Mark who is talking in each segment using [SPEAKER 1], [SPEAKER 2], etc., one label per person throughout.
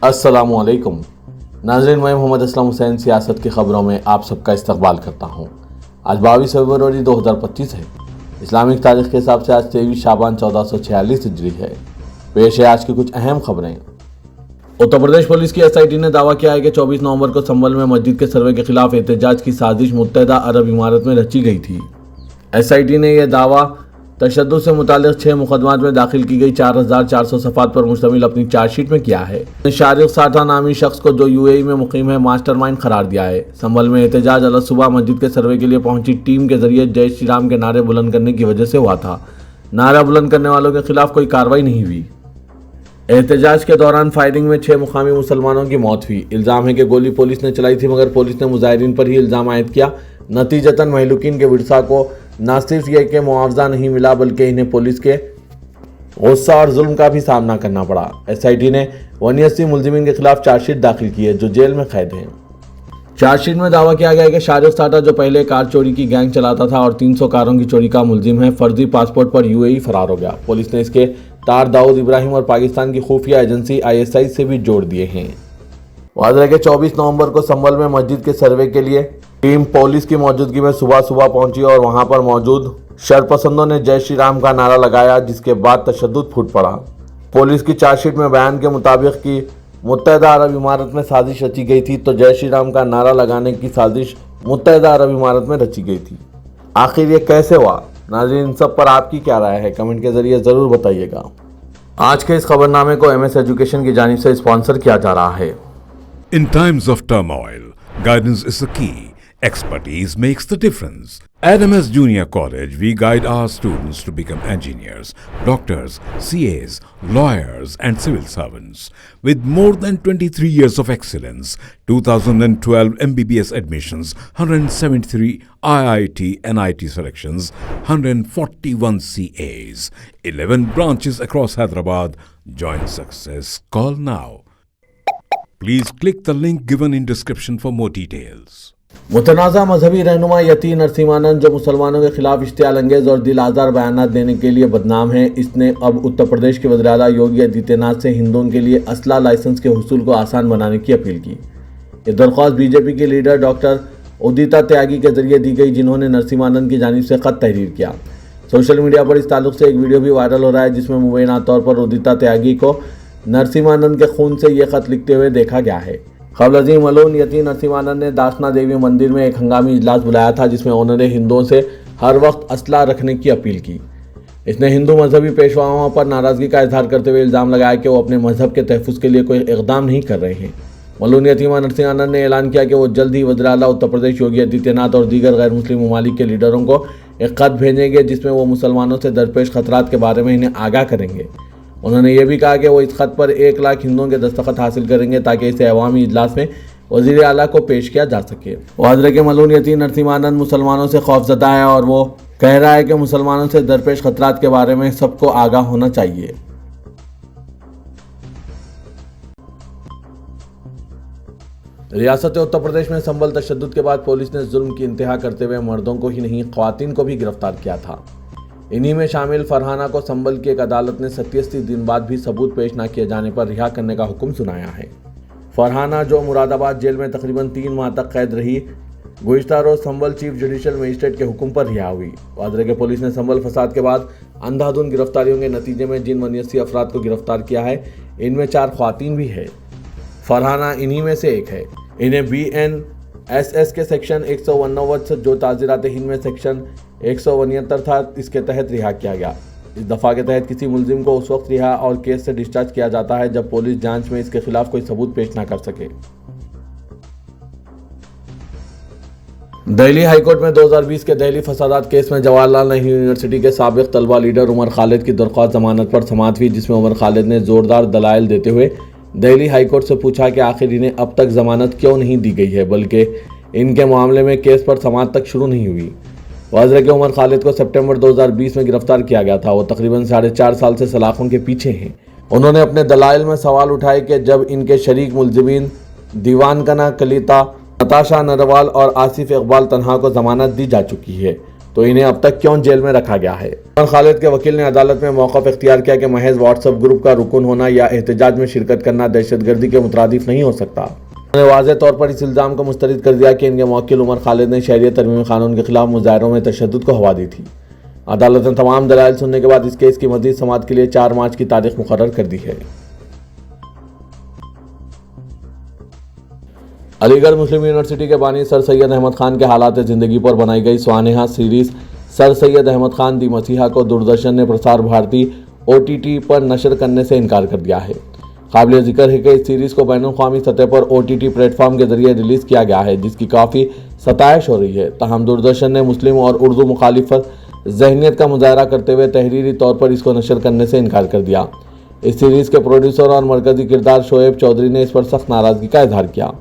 [SPEAKER 1] अस्सलामुअलैकुम नाज़रीन, मैं मोहम्मद असलम हुसैन सियासत की ख़बरों में आप सबका इस्तकबाल करता हूँ। आज 22 फरवरी 2025 है। इस्लामिक तारीख के हिसाब से आज 23 शाबान 1446 हिजरी है। पेश है आज की कुछ अहम खबरें। उत्तर प्रदेश पुलिस की SIT ने दावा किया है कि 24 नवंबर को संभल में मस्जिद के सर्वे के खिलाफ एहतजाज की साजिश मुत्तहदा अरब इमारात में रची गई थी। SIT ने यह दावा तशद्दुद से मुताल्लिक़ 6 मुकदमात में दाखिल की गई 4400 सफ़ात पर मुश्तमिल अपनी चार्जशीट में किया है। शारिक साठा नामी शख्स को जो UAE में मुकीम है मास्टरमाइंड करार दिया है। संभल में एहतजाज अलग सुबह मस्जिद के सर्वे के लिए पहुंची टीम के जरिए जय श्री राम के नारे बुलंद करने की वजह से हुआ था। नारा बुलंद करने वालों के खिलाफ कोई कार्रवाई नहीं हुई। एहतजाज के दौरान फायरिंग में 6 मुकामी मुसलमानों की मौत हुई। इल्ज़ाम है कि गोली पुलिस ने चलाई थी, मगर पुलिस ने मुजाहिरीन पर ही इल्ज़ाम आयद किया। नतीजतन महलूकीन के विरसा को न सिर्फ यह कि मुआवजा नहीं मिला, बल्कि इन्हें पुलिस के गुस्सा और जुल्म का भी सामना करना पड़ा। SIT ने 89 मुलजिमीन के खिलाफ चार्जशीट दाखिल की है जो जेल में कैद हैं। चार्जशीट में दावा किया गया है कि शारिक साठा जो पहले कार चोरी की गैंग चलाता था और 300 कारों की चोरी का मुलजिम है, फर्जी पासपोर्ट पर UAE फरार हो गया। पुलिस ने इसके तार दाऊद इब्राहिम और पाकिस्तान की खुफिया एजेंसी ISI से भी जोड़ दिए हैं। वाज़ है कि 24 नवंबर को संभल में मस्जिद के सर्वे के लिए टीम पुलिस की मौजूदगी में सुबह पहुंची और वहां पर मौजूद शरपसंदों ने जय श्री राम का नारा लगाया, जिसके बाद तशद्दुद फूट पड़ा। पुलिस की चार्जशीट में बयान के मुताबिक कि मुत्तहदा अरब इमारत में साजिश रची गई थी, तो जय श्री राम का नारा लगाने की साजिश मुत्तहदा अरब इमारत में रची गई थी। आखिर ये कैसे हुआ? नाज़रीन, इन सब पर आपकी क्या राय है? कमेंट के जरिए ज़रूर बताइएगा। आज के इस खबरनामे को MS एजुकेशन की जानिब से स्पॉन्सर किया जा रहा है।
[SPEAKER 2] In times of turmoil, guidance is the key. Expertise makes the difference. At MS Junior College, we guide our students to become engineers, doctors, CAs, lawyers, and civil servants. With more than 23 years of excellence, 2012 MBBS admissions, 173 IIT NIT selections, 141 CAs, 11 branches across Hyderabad. Join success. Call now. Please click the link given in description for more details.
[SPEAKER 1] मुतनाज़ा मजहबी रहनुमा यती नरसिम्हानंद, जो मुसलमानों के खिलाफ इश्तियाल अंगेज़ और दिल आज़ार बयानात देने के लिए बदनाम है, इसने अब उत्तर प्रदेश के वज़ीर आला योगी आदित्यनाथ से हिंदुओं के लिए असला लाइसेंस के हुसूल को आसान बनाने की अपील की। ये दरख्वास्त BJP के लीडर डॉक्टर उदिता त्यागी के जरिए दी गई, जिन्होंने नरसिम्हानंद की जानिब से ख़त तहरीर किया। सोशल मीडिया पर इस ताल्लुक़ से एक वीडियो भी वायरल हो रहा है, जिसमें मुबैना तौर पर उदिता त्यागी को नरसिम्हानंद के खून से ये ख़त लिखते हुए देखा गया है। क़ब्ल अज़ीम मलून यती नरसिम्हानंद ने दासना देवी मंदिर में एक हंगामी इजलास बुलाया था, जिसमें उन्होंने हिंदुओं से हर वक्त असला रखने की अपील की। इसने हिंदू मजहबी पेशवाओं पर नाराज़गी का इजहार करते हुए इल्ज़ाम लगाया कि वो अपने मजहब के तहफ़्फ़ुज़ के लिए कोई इक़दाम नहीं कर रहे हैं। मलून यतीमा नरसिम्हानंद ने ऐलान किया कि वो जल्द ही वज़ीर आला उत्तर प्रदेश योगी आदित्यनाथ और दीगर गैर मुस्लिम ममालिक के लीडरों को एक ख़त भेजेंगे, जिसमें वो मुसलमानों से दरपेश खतरात के बारे में इन्हें आगाह करेंगे। उन्होंने ये भी कहा कि वो इस खत पर 1 लाख हिंदुओं के दस्तखत हासिल करेंगे, ताकि इसे अवामी इजलास में वज़ीर आला को पेश किया जा सके। वाज़ के मलून यती नरसिम्हानंद मुसलमानों से खौफज़दा है और वो कह रहा है कि मुसलमानों से दरपेश खतरात के बारे में सबको आगाह होना चाहिए। रियासत उत्तर प्रदेश में संभल तशद्दुद के बाद पुलिस ने जुल्म की इंतहा करते हुए मर्दों को ही नहीं ख्वातीन को भी गिरफ्तार किया था। इन्हीं में शामिल फरहाना को संभल की एक अदालत ने 87 दिन बाद भी सबूत पेश न किए जाने पर रिहा करने का हुक्म सुनाया है। फरहाना, जो मुरादाबाद जेल में तकरीबन 3 माह तक कैद रही, गुज़िश्ता रोज़ संभल चीफ जुडिशल मजिस्ट्रेट के हुक्म पर रिहा हुई। वाज़ है कि पुलिस ने संभल फसाद के बाद अंधाधुंध गिरफ्तारियों के नतीजे में जिन 89 अफराद को गिरफ्तार किया है, इनमें 4 ख्वातीन भी है। फरहाना इन्हीं में से एक है। इन्हें BNSS के सेक्शन 189 जो ताज़ीरात हिंद में सेक्शन 169 था, इसके तहत रिहा किया गया। इस दफ़ा के तहत किसी मुलजिम को उस वक्त रिहा और केस से डिस्चार्ज किया जाता है जब पुलिस जांच में इसके खिलाफ कोई सबूत पेश न कर सके। दिल्ली हाईकोर्ट में 2020 के दिल्ली फसादात केस में जवाहरलाल नेहरू यूनिवर्सिटी के साबिक तलबा लीडर उमर खालिद की दरख्वास्त जमानत पर समाअत हुई, जिसमें उमर खालिद ने जोरदार दलाइल देते हुए दिल्ली हाईकोर्ट से पूछा कि आखिर इन्हें अब तक जमानत क्यों नहीं दी गई है, बल्कि इनके मामले में केस पर समाअत तक शुरू नहीं हुई। वाज़ है कि उमर खालिद को सितंबर 2020 में गिरफ्तार किया गया था। वो तकरीबन 4.5 साल से सलाखों के पीछे हैं। उन्होंने अपने दलाइल में सवाल उठाए कि जब इनके शरीक मुलजिमीन दीवानकना कलिता, नताशा नरवाल और आसिफ इकबाल तन्हा को जमानत दी जा चुकी है, तो इन्हें अब तक क्यों जेल में रखा गया है। उमर खालिद के वकील ने अदालत में मौक़िफ़ इख्तियार किया कि महज व्हाट्सएप ग्रुप का रुकन होना या एहतजाज में शिरकत करना दहशतगर्दी के मुतरादिफ नहीं हो सकता। उन्होंने वाज़ेह तौर पर इस इल्ज़ाम को मुस्तरद कर दिया कि इनके मौकिल उमर खालिद ने शहरियत तरमीमी कानून के खिलाफ मुजाहरों में तशद्दुद को हवा दी थी। अदालत ने तमाम दलाइल सुनने के बाद इस केस की मज़ीद समाअत के लिए 4 मार्च की तारीख मुकर्रर कर दी है। अलीगढ़ मुस्लिम यूनिवर्सिटी के बानी सर सैयद अहमद खान के हालात ज़िंदगी पर बनाई गई स्वानेहा सीरीज़ सर सैयद अहमद खान दी मसीहा को दूरदर्शन ने प्रसार भारती OTT पर नशर करने से इनकार कर दिया है। काबिल जिक्र है कि इस सीरीज़ को बैनुल-अक़वामी सतह पर OTT प्लेटफॉर्म के जरिए रिलीज़ किया गया है, जिसकी काफ़ी सताइश हो रही है। ताहम दूरदर्शन ने मुस्लिम और उर्दू मुखालिफत ज़हनियत का मुजाहरा करते हुए तहरीरी तौर पर इसको नशर करने से इनकार कर दिया। इस सीरीज़ के प्रोड्यूसर और मरकज़ी किरदार शोएब चौधरी ने इस पर सख्त नाराज़गी का इजहार किया।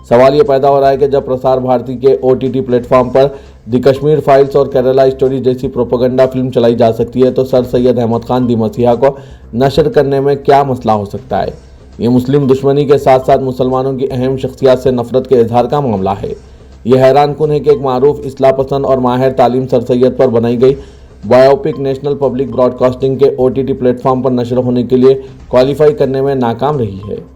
[SPEAKER 1] सवाल ये पैदा हो रहा है कि जब प्रसार भारती के OTT प्लेटफॉर्म पर द कश्मीर फाइल्स और केरला स्टोरी जैसी प्रोपेगेंडा फिल्म चलाई जा सकती है, तो सर सैयद अहमद खान दी मसीहा को नशर करने में क्या मसला हो सकता है। ये मुस्लिम दुश्मनी के साथ साथ मुसलमानों की अहम शख्सियत से नफरत के इजहार का मामला है। यह हैरान कुन है कि एक मारूफ इस्लाह पसंद और माहिर तालीम सर सैयद पर बनाई गई बायोपिक नेशनल पब्लिक ब्रॉडकास्टिंग के OTT प्लेटफॉर्म पर नशर होने के लिए क्वालिफाई करने में नाकाम रही है।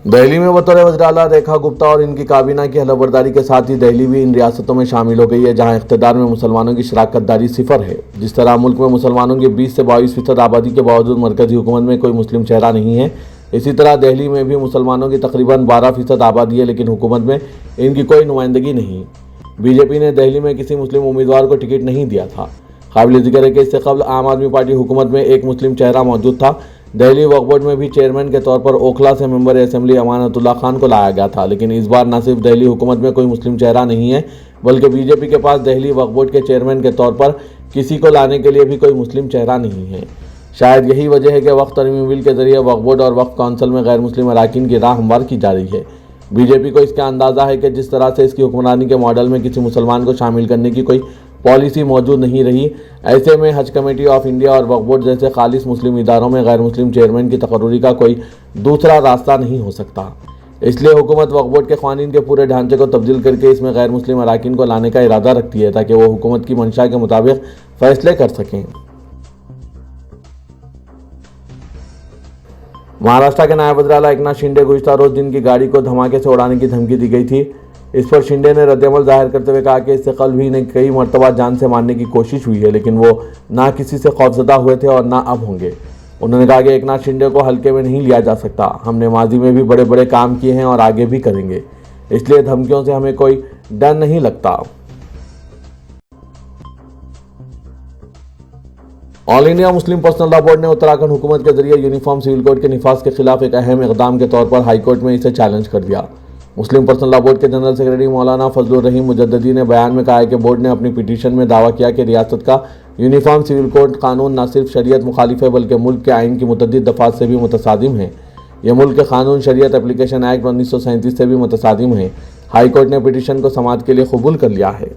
[SPEAKER 1] दिल्ली में बतौर वज़ीर आला रेखा गुप्ता और इनकी काबीना की हलफबरदारी के साथ ही दिल्ली भी इन रियासतों में शामिल हो गई है जहां इख्तिदार में मुसलमानों की शराकतदारी सिफर है। जिस तरह मुल्क में मुसलमानों की 20 से 22% आबादी के बावजूद मरकजी हुकूमत में कोई मुस्लिम चेहरा नहीं है, इसी तरह दिल्ली में भी मुसलमानों की तकरीबन 12% आबादी है, लेकिन हुकूमत में इनकी कोई नुमाइंदगी नहीं। बीजेपी ने दिल्ली में किसी मुस्लिम उम्मीदवार को टिकट नहीं दिया था। काबिल जिक्र है कि इससे कबल आम आदमी पार्टी हुकूमत में एक मुस्लिम चेहरा मौजूद था। दिल्ली वक्फ बोर्ड में भी चेयरमैन के तौर पर ओखला से मेंबर असेंबली अमानतुल्लाह खान को लाया गया था, लेकिन इस बार न सिर्फ दिल्ली हुकूमत में कोई मुस्लिम चेहरा नहीं है, बल्कि बीजेपी के पास दिल्ली वक्फ बोर्ड के चेयरमैन के तौर पर किसी को लाने के लिए भी कोई मुस्लिम चेहरा नहीं है। शायद यही वजह है कि वक्फ तरमीम बिल के जरिए वक्फ बोर्ड और वक्फ काउंसिल में गैर मुस्लिम अरकान की राह हमवार की जा रही है। बीजेपी को इसका अंदाज़ा है कि जिस तरह से इसकी हुक्मरानी के मॉडल में किसी मुसलमान को शामिल करने की कोई पॉलिसी मौजूद नहीं रही, ऐसे में हज कमेटी ऑफ इंडिया और वक्फ बोर्ड जैसे खालिस मुस्लिम इदारों में गैर मुस्लिम चेयरमैन की तकर्रुरी का कोई दूसरा रास्ता नहीं हो सकता। इसलिए हुकूमत वक्फ बोर्ड के क़वानीन के पूरे ढांचे को तब्दील करके इसमें गैर मुस्लिम अरकान को लाने का इरादा रखती है ताकि वो हुकूमत की मंशा के मुताबिक फैसले कर सकें। महाराष्ट्र के नायब वज़ीर आला एकनाथ शिंदे गुज़िश्ता रोज जिनकी गाड़ी को धमाके से उड़ाने की धमकी दी गई थी, इस पर शिंदे ने रद्दअमल जाहिर करते हुए कहा कि इससे कल भी इन्हें कई मरतबा जान से मारने की कोशिश हुई है, लेकिन वो ना किसी से खौफजदा हुए थे और ना अब होंगे। उन्होंने कहा कि एकनाथ शिंदे को हल्के में नहीं लिया जा सकता। हमने माजी में भी बड़े बड़े काम किए हैं और आगे भी करेंगे, इसलिए धमकियों से हमें कोई डर नहीं लगता। All India Muslim personal law board ने उत्तराखंड हुकूमत के जरिए यूनिफॉर्म सिविल कोड के निफाज के खिलाफ एक अहम इकदाम के तौर पर हाईकोर्ट में इसे चैलेंज कर दिया। मुस्लिम पर्सनल लॉ बोर्ड के जनरल सेक्रेटरी मौलाना फजलुर रहीम मुजद्ददी ने बयान में कहा है कि बोर्ड ने अपनी पिटीशन में दावा किया कि रियासत का यूनिफॉर्म सिविल कोड कानून न सिर्फ शरीयत मुखालिफ है बल्कि मुल्क के आइन की मुतअद्दिद दफ़ात से भी मुतसादिम है। यह मुल्क के कानून शरीयत एप्लीकेशन एक्ट 1937 से भी मुतसादिम है। हाईकोर्ट ने पिटीशन को समाअत के लिए कबूल कर लिया है।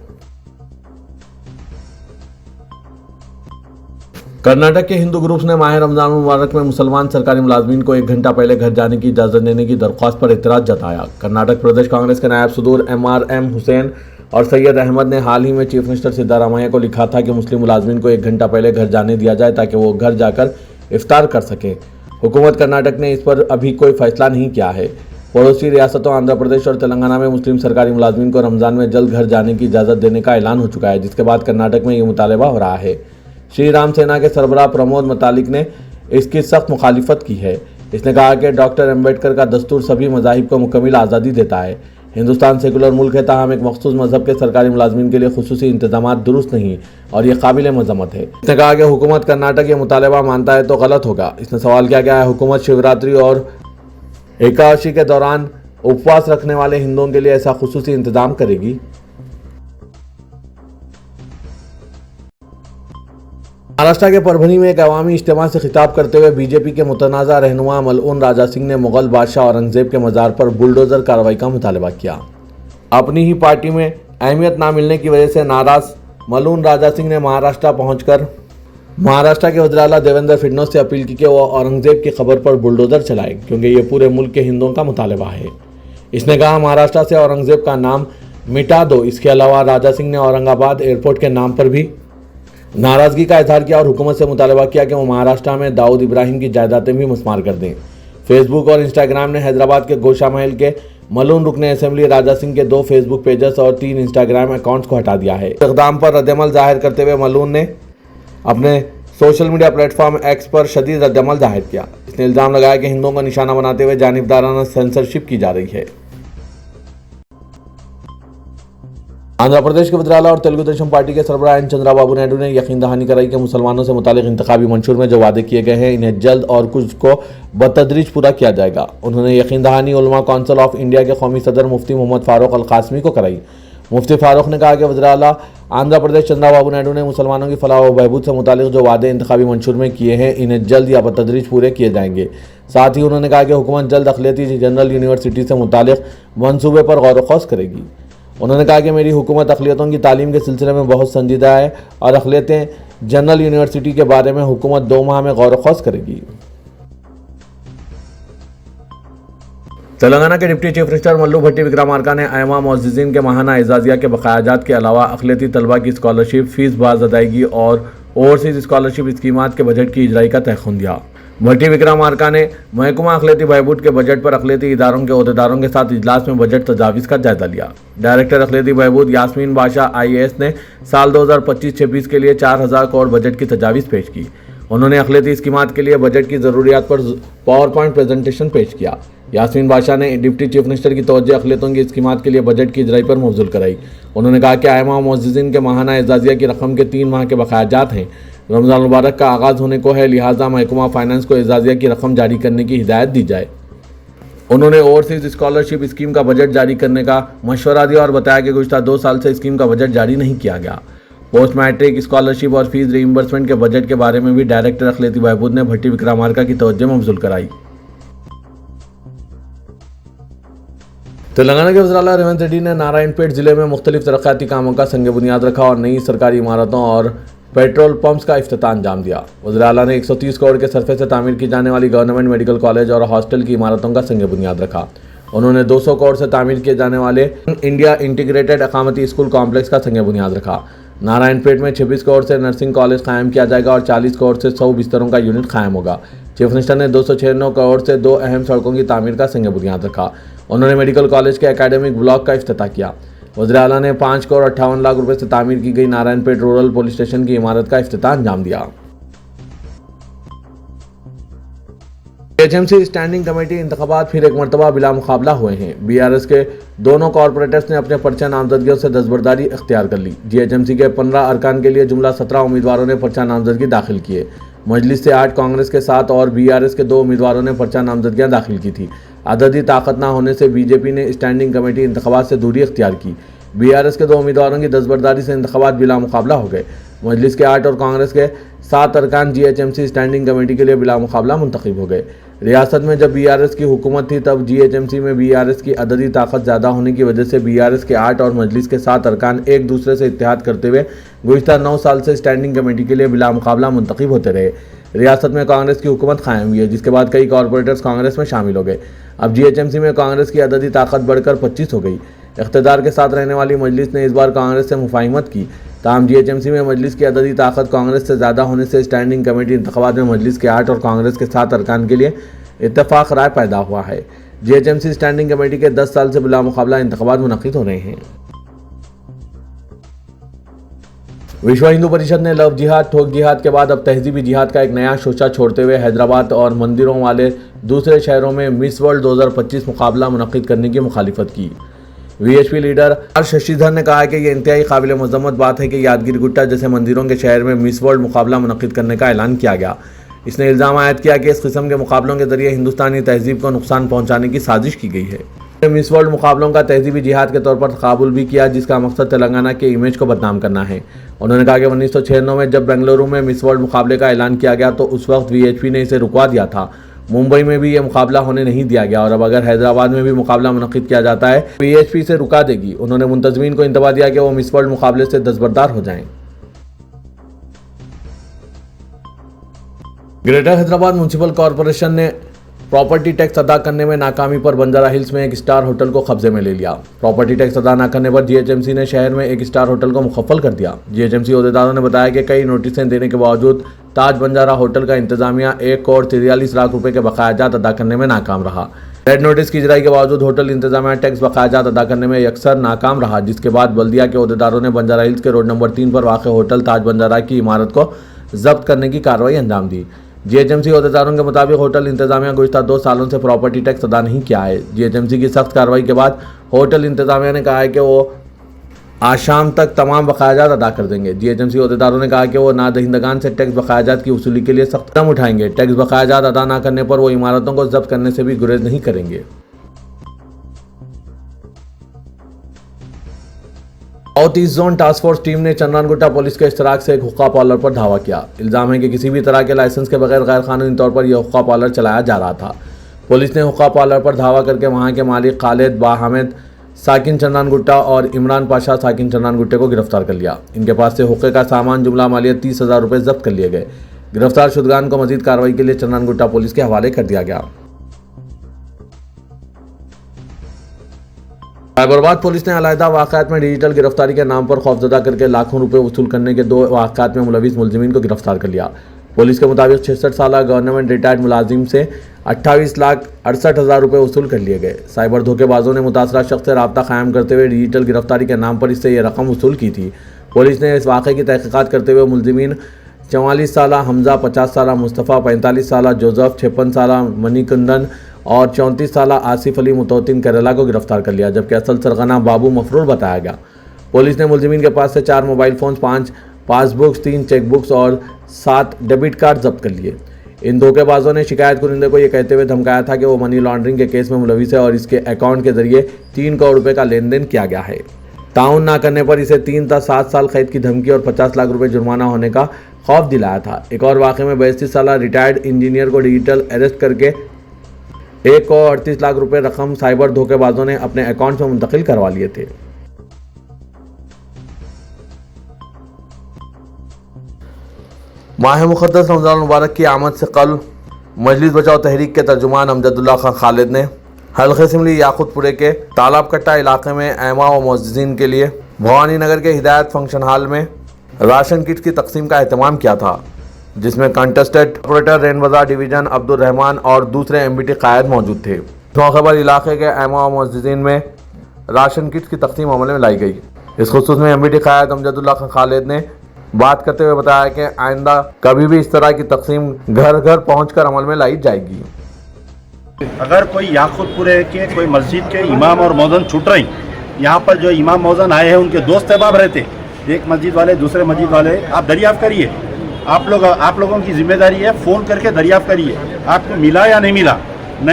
[SPEAKER 1] कर्नाटक के हिंदू ग्रुप्स ने माह रमजान मुबारक में मुसलमान सरकारी मुलाजमीन को 1 घंटा पहले घर जाने की इजाज़त देने की दरख्वास्त पर एतराज़ जताया। कर्नाटक प्रदेश कांग्रेस के नायब सदूर MRM हुसैन और सैयद अहमद ने हाल ही में चीफ मिनिस्टर सिद्धारामैया को लिखा था कि मुस्लिम मुलाजमीन को 1 घंटा पहले घर जाने दिया जाए ताकि वो घर जाकर इफ्तार कर सकें। हुकूमत कर्नाटक ने इस पर अभी कोई फैसला नहीं किया है। पड़ोसी रियासतों आंध्र प्रदेश और तेलंगाना में मुस्लिम सरकारी मुलाजमीन को रमज़ान में जल्द घर जाने की इजाज़त देने का ऐलान हो चुका है, जिसके बाद कर्नाटक में ये मुतालबा हो रहा है। श्री राम सेना के सरबराह प्रमोद मतालिक ने इसकी सख्त मुखालिफत की है। इसने कहा कि डॉक्टर अम्बेडकर का दस्तूर सभी मज़ाहिब को मुकम्मल आज़ादी देता है। हिंदुस्तान सेकुलर मुल्क है, ताहम एक मखसूस मजहब के सरकारी मुलाजमीन के लिए खुसूसी इंतजाम दुरुस्त नहीं और ये काबिल मजम्मत है। इसने कहा कि हुकूमत कर्नाटक ये मुतालबा मानता है तो गलत होगा। इसने सवाल किया गया है हुकूमत शिवरात्रि और एकादशी के दौरान उपवास रखने वाले हिंदुओं के लिए ऐसा खुसूसी इंतजाम करेगी। महाराष्ट्र के परभनी में एक अवामी इज्तिमा से खिताब करते हुए बीजेपी के मुतनाज़ा रहनुमा मलऊन राजा सिंह ने मुगल बादशाह औरंगजेब के मज़ार पर बुलडोज़र कार्रवाई का मुतालबा किया। अपनी ही पार्टी में अहमियत ना मिलने की वजह से नाराज़ मलऊन राजा सिंह ने महाराष्ट्र पहुंचकर महाराष्ट्र के वज़ीर आला देवेंद्र फडणवीस से अपील की कि वो औरंगजेब की खबर पर बुलडोज़र चलाएं, क्योंकि ये पूरे मुल्क के हिंदुओं का मुतालबा है। इसने कहा महाराष्ट्र से औरंगजेब का नाम मिटा दो। इसके अलावा राजा सिंह ने औरंगाबाद एयरपोर्ट के नाम पर भी नाराजगी का इजहार किया और हुकूमत से मुतालबा किया कि वो महाराष्ट्र में दाऊद इब्राहिम की जायदादें भी मुस्मार कर दें। फेसबुक और इंस्टाग्राम ने हैदराबाद के गोशा महल के मलून रुकने असेंबली राजा सिंह के 2 फेसबुक पेजेस और 3 इंस्टाग्राम अकाउंट्स को हटा दिया है। इक़दाम पर रद्दअमल जाहिर करते हुए मलून ने अपने सोशल मीडिया प्लेटफॉर्म एक्स पर शदीद रद्दअमल जाहिर किया। इसने इल्ज़ाम लगाया कि हिंदुओं का निशाना बनाते हुए जानिबदाराना सेंसरशिप की जा रही है। आंध्र प्रदेश के वज़ीर आला और तेलुगु देशम पार्टी के सरबराह एन चंद्राबाबू नायडू ने यकीन दहानी कराई कि मुसलमानों से मुतालिक इंतखाबी मंशूर में जो वादे किए गए हैं इन्हें जल्द और कुछ को बतदरीज पूरा किया जाएगा। उन्होंने यकीन दहानी उलमा काउंसिल ऑफ इंडिया के कौमी सदर मुफ्ती मोहम्मद फारूक अल कासमी को कराई। मुफ्ती फारूक ने कहा कि वज़ीर आला आंध्र प्रदेश चंद्राबाबू नायडू ने मुसलमानों की फलाह व बहबूद से मुतालिक जो वादे इंतखाबी मंशूर में किए हैं इन्हें जल्द या बतदरीज पूरे किए जाएंगे। साथ ही उन्होंने कहा कि हुकूमत जल्द अक़लियती जनरल यूनिवर्सिटी से मुतालिक मनसूबे पर गौर व खौस करेगी। उन्होंने कहा कि मेरी हुकूमत अक़लियतों की तालीम के सिलसिले में बहुत संजीदा है और अक़लियतें जनरल यूनिवर्सिटी के बारे में हुकूमत 2 माह में गौर व खौस करेगी। तेलंगाना के डिप्टी चीफ मिनिस्टर मल्लू भट्टी विक्रमार्का ने आयमा मुअज़्ज़िज़ीन के माहाना एजाज़िया के बकायाजात के अलावा अक़लियती तलबा की स्कॉलरशिप फ़ीस बाज़ अदायगी और ओवरसीज़ स्कॉलरशिप स्कीमात के बजट की इजराई का तयख़ुन दिया। भट्टी विक्रमार्का ने महकमा अक़लियती बहबूद के बजट पर अक़लियती इदारों के ओहदेदारों के साथ इजलास में बजट तजावीज़ का जायजा लिया। डायरेक्टर अक़लियती बहबूद यास्मीन बादशाह IAS ने साल 2025-26 के लिए 4000 करोड़ बजट की तजावीज़ पेश की। उन्होंने अक़लियती स्कीमात के लिए बजट की ज़रूरियात पर पावर पॉइंट प्रेजेंटेशन पेश किया। यास्मीन बादशाह ने डिप्टी चीफ मिनिस्टर की तवज्जो अक़लियतों की स्कीमात के लिए बजट की इजराई पर मबज़ूल कराई। उन्होंने कहा कि आयमा मुअज़्ज़िज़ीन के माहाना एजाज़िया की रकम के 3 माह के बकायाजात हैं। रमज़ान मुबारक का आगाज़ होने को है, लिहाजा महकमा फाइनेंस को एजाज़िया की रकम जारी करने की हिदायत दी जाए। उन्होंने ओवरसीज़ स्कॉलरशिप स्कीम का बजट जारी करने का मशवरा दिया और बताया कि गुज़श्ता 2 साल से स्कीम का बजट जारी नहीं किया गया। पोस्ट मैट्रिक स्कॉलरशिप और फीस रीइंबर्समेंट के बजट के बारे में भी डायरेक्टर अक़लियती बहबूद ने भट्टी विक्रमार्का की तवज्जो मबज़ूल कराई। तेलंगाना के वज़ीर आला रेवंत रेड्डी ने नारायणपेट जिले में मुख्तलिफ तरक्याती कामों का संग बुनियाद रखा और नई सरकारी इमारतों और पेट्रोल पंप्स का इफ्तिताह अंजाम दिया। वज़ीर आला ने 130 करोड़ के सरफे से तामीर की जाने वाली गवर्नमेंट मेडिकल कॉलेज और हॉस्टल की इमारतों का संग बुनियाद रखा। उन्होंने 200 करोड़ से तामीर किए जाने वाले इंडिया इंटीग्रेटेड अकामती स्कूल कॉम्प्लेक्स का संग बुनियाद रखा। नारायणपेट में 26 करोड़ से नर्सिंग कॉलेज कायम किया जाएगा और 40 करोड़ से 100 बिस्तरों का यूनिट कायम होगा। चीफ मिनिस्टर ने 296 करोड़ से 2 अहम सड़कों की तामीर का संग बुनियाद रखा। उन्होंने मेडिकल कॉलेज के एकेडमिक ब्लॉक का इफ्तिताह किया। वज़ीर आला ने 5 करोड़ 58 लाख रुपए से तामीर की गई नारायणपेट रूरल पुलिस स्टेशन की इमारत का इफ्तिताह अंजाम दिया। HMC स्टैंडिंग कमेटी इंतखाबात फिर एक मरतबा बिला मुकाबला हुए हैं। BRS के दोनों कॉरपोरेटर्स ने अपने पर्चा नामजदगियों से दस्तबरदारी इख्तियार कर ली। GHMC के 15 अरकान के लिए जुमला 17 उम्मीदवारों ने पर्चा नामजदगी दाखिल किए। मजलिस से 8 कांग्रेस के 7 और BRS के 2 उम्मीदवारों ने पर्चा नामजदगियां दाखिल की थी। अददी ताकत न होने से BJP ने स्टैंडिंग कमेटी इंतखाबात से दूरी इख्तियार की। BRS के 2 उम्मीदवारों की दस्तबरदारी से इंतखाबात बिला मुकाबला हो गए। मजलिस के 8 और कांग्रेस के 7 अरकान GHMC स्टैंडिंग कमेटी के लिए बिला मुकाबला मुंतखब हो गए। रियासत में जब BRS की हुकूमत थी तब GHMC में BRS की अददी ताकत ज़्यादा होने की वजह से BRS के 8 और मजलिस के 7 अरकान एक दूसरे से इत्तेहाद करते हुए गुज़श्ता 9 साल से स्टैंडिंग कमेटी के लिए बिला मुकाबला मुंतखब होते रहे। रियासत में कांग्रेस की हुकूमत कायम हुई है, जिसके बाद कई कॉरपोरेटर्स कांग्रेस में शामिल हो गए। अब GHMC में कांग्रेस की अददी ताकत बढ़कर 25 हो गई। इख्तिदार के साथ रहने वाली मजलिस ने इस बार कांग्रेस से मुफाहिमत की। ताहम GHMC में मजलिस की अददी ताकत कांग्रेस से ज़्यादा होने से स्टैंडिंग कमेटी इंतखाबात में मजलिस के 8 और कांग्रेस के 7 अरकान के लिए इत्तफाक राय पैदा हुआ है। GHMC स्टैंडिंग कमेटी के 10 साल से बिला मुकाबला इंतखाबात मुनक़िद हो रहे हैं। विश्व हिंदू परिषद ने लव जिहाद ठोक जिहाद के बाद अब तहजीबी जिहाद का एक नया शोशा छोड़ते हुए हैदराबाद और मंदिरों वाले दूसरे शहरों में मिस वर्ल्ड 2025 मुकाबला मुनक़िद करने की मुखालिफत की। VHP लीडर आर शशिधर ने कहा कि यह इंतहाई काबिल मज़म्मत बात है कि यादगिरी गुट्टा जैसे मंदिरों के शहर में मिस वर्ल्ड मुकाबला मुनक़िद करने का ऐलान किया गया। इसने इल्ज़ाम आयद किया कि इस किस्म के मुकाबलों के जरिए हिंदुस्तानी तहजीब को नुकसान पहुँचाने की साजिश की गई है। मिस वर्ल्ड मुकाबलों का तहजीबी जिहाद के तौर पर तक़ाबुल भी किया, जिसका मकसद तेलंगाना के इमेज को बदनाम करना है। उन्होंने कहा कि 1996 में जब बेंगलुरु में मिस वर्ल्ड मुकाबले का ऐलान किया गया तो उस वक्त VHP ने इसे रुकवा दिया था। मुंबई में भी ये मुकाबला होने नहीं दिया गया और अब अगर हैदराबाद में भी मुकाबला मुनक़िद किया जाता है VHP से रुका देगी। उन्होंने मुंतज़मीन को इंतबाह दिया कि वो मिस वर्ल्ड मुकाबले से दस्तबरदार हो जाएं। ग्रेटर हैदराबाद म्यूनसिपल कॉरपोरेशन ने प्रॉपर्टी टैक्स अदा करने में नाकामी पर बंजारा हिल्स में एक स्टार होटल को कब्जे में ले लिया। प्रॉपर्टी टैक्स अदा न करने पर जीएचएमसी ने शहर में एक स्टार होटल को मुखफ़्फ़ल कर दिया। जीएचएमसी अहदेदारों ने बताया कि कई नोटिसें देने के बावजूद ताज बंजारा होटल का इंतजामिया 1 करोड़ 43 लाख रुपए के बकायाजात अदा करने में नाकाम रहा। रेड नोटिस की इजराई के बावजूद होटल इंतजामिया टैक्स बकायाजात अदा करने में अक्सर नाकाम रहा, जिसके बाद बल्दिया के अहदेदारों ने बंजारा हिल्स के रोड नंबर 3 पर वाक़ होटल ताज बंजारा की इमारत को जब्त करने की कार्रवाई अंजाम दी। जीएचएमसी अहदेदारों के मुताबिक होटल इंतजामिया गुज़श्ता 2 सालों से प्रॉपर्टी टैक्स अदा नहीं किया है। जीएचएमसी की सख्त कार्रवाई के बाद होटल इंतजामिया ने कहा है कि वो आज शाम तक तमाम बकायाजात अदा कर देंगे। जीएचएमसी अहदेदारों ने कहा कि वो नादहिंदगान से टैक्स बकायाजात की वसूली के लिए सख्त कदम उठाएंगे। टैक्स बकायाजात अदा न करने पर वो इमारतों को जब्त करने से भी गुरेज नहीं करेंगे। South east zone task force team ने चंद्रानगुट्टा पुलिस के इश्तराक से एक हुक्का पार्लर पर धावा किया। इल्जाम है कि किसी भी तरह के लाइसेंस के बगैर गैर कानूनी तौर पर यह हुक्का पार्लर चलाया जा रहा था। पुलिस ने हुक्का पार्लर पर धावा करके वहां के मालिक खालिद बाहमद साकिन चंद्रानगुट्टा और इमरान पाशा साकिन चंद्रानगुट्टे को गिरफ्तार कर लिया। इनके पास से हुक्के का सामान जुमला मालियत 30,000 रुपये जब्त कर लिए गए। गिरफ्तार शुदगान को मजीद कार्रवाई के लिए चंद्रानगुट्टा पुलिस के हवाले कर दिया गया। साइबराबाद पुलिस ने अलहदा वाक़यात में डिजिटल गिरफ्तारी के नाम पर खौफजदा करके लाखों रुपए वसूल करने के 2 वाक़यात में मुलविस मुलजिमीन को गिरफ्तार कर लिया। पुलिस के मुताबिक 66 साल गवर्नमेंट रिटायर्ड मुलाजिम से 28,68,000 रुपये वसूल कर लिए गए। साइबर धोखेबाजों ने मुतासरा शख्स से रब्ता कायम करते हुए डिजिटल गिरफ्तारी के नाम पर इससे यह रकम वसूल की थी। पुलिस ने इस वाक़े की तहकीकात करते हुए मुलजिमीन 44 साल हमजा, 50 साल मुस्तफ़ा, 45 साल जोसेफ, 56 साल मणिकंदन और 34 साल आसिफ अली मुतौतिन केरला को गिरफ्तार कर लिया, जबकि असल सरगना बाबू मफरूर बताया गया। पुलिस ने मुलजिमीन के पास से 4 मोबाइल फ़ोन, 5 पासबुक्स, 3 चेकबुक्स और 7 डेबिट कार्ड जब्त कर लिए। इन धोखेबाजों ने शिकायत कुरिंदे को यह कहते हुए धमकाया था कि वो मनी लॉन्ड्रिंग के केस में मुलविस है और इसके अकाउंट के जरिए 3 करोड़ रुपए का लेन देन किया गया है। ताउन न करने पर इसे 3 था 7 साल कैद की धमकी और 50 लाख रुपए जुर्माना होने का खौफ दिलाया था। एक और वाक़े में 32 साल रिटायर्ड इंजीनियर को डिजिटल अरेस्ट करके 1 करोड़ 38 लाख रुपए रकम साइबर धोखेबाजों ने अपने अकाउंट में मुंतकिल करवा लिए थे। माह मुक़द्दस रमज़ान मुबारक की आमद से कल मजलिस बचाओ तहरीक के तर्जुमान अमजदुल्ला खान खालिद ने हल्के सिमली याकुतपुरे के तालाब कट्टा इलाके में ऐमा व मुअज़्ज़िज़ीन के लिए भवानी नगर के हिदायत फंक्शन हॉल में राशन किट की तकसीम का एहतमाम किया था, जिसमें कंटेस्टेड ऑपरेटर रेन बाजार डिवीज़न अब्दुल रहमान और दूसरे एमबीटी कायद मौजूद थे। इस मौके पर इलाके के ऐमा व मुअज़्ज़िज़ीन में राशन किट की तकसीम अमल में लाई गई। इस खुसूस में एमबीटी कायद अमजदुल्ला खान खालिद ने बात करते हुए बताया कि आइंदा कभी भी इस तरह की तकसीम घर घर पहुंचकर अमल में लाई जाएगी।
[SPEAKER 3] अगर कोई याकुतपुरे के कोई मस्जिद के इमाम और मौज़न छूट रही, यहाँ पर जो इमाम मौज़न आए हैं उनके दोस्त अहबाब रहते, एक मस्जिद वाले दूसरे मस्जिद वाले, आप दरियाफ़्त करिए। आप लोगों की जिम्मेदारी है, फ़ोन करके दरियाफ़्त करिए आपको मिला या नहीं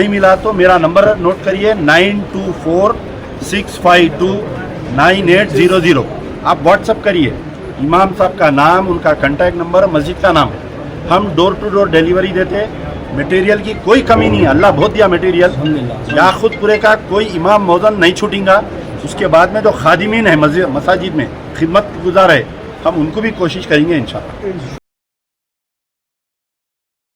[SPEAKER 3] मिला तो मेरा नंबर नोट करिए 9246529800। आप व्हाट्सअप करिए इमाम साहब का नाम, उनका कॉन्टैक्ट नंबर, मस्जिद का नाम। हम डोर टू डोर डिलीवरी देते, मटेरियल की कोई कमी नहीं है, अल्लाह बहुत दिया मटेरियल। याकुतपुरे का कोई इमाम मौज़न नहीं छूटेगा। उसके बाद में जो खादिमीन है मसाजिद में खिदमत गुजार है, हम उनको भी कोशिश करेंगे इंशाअल्लाह।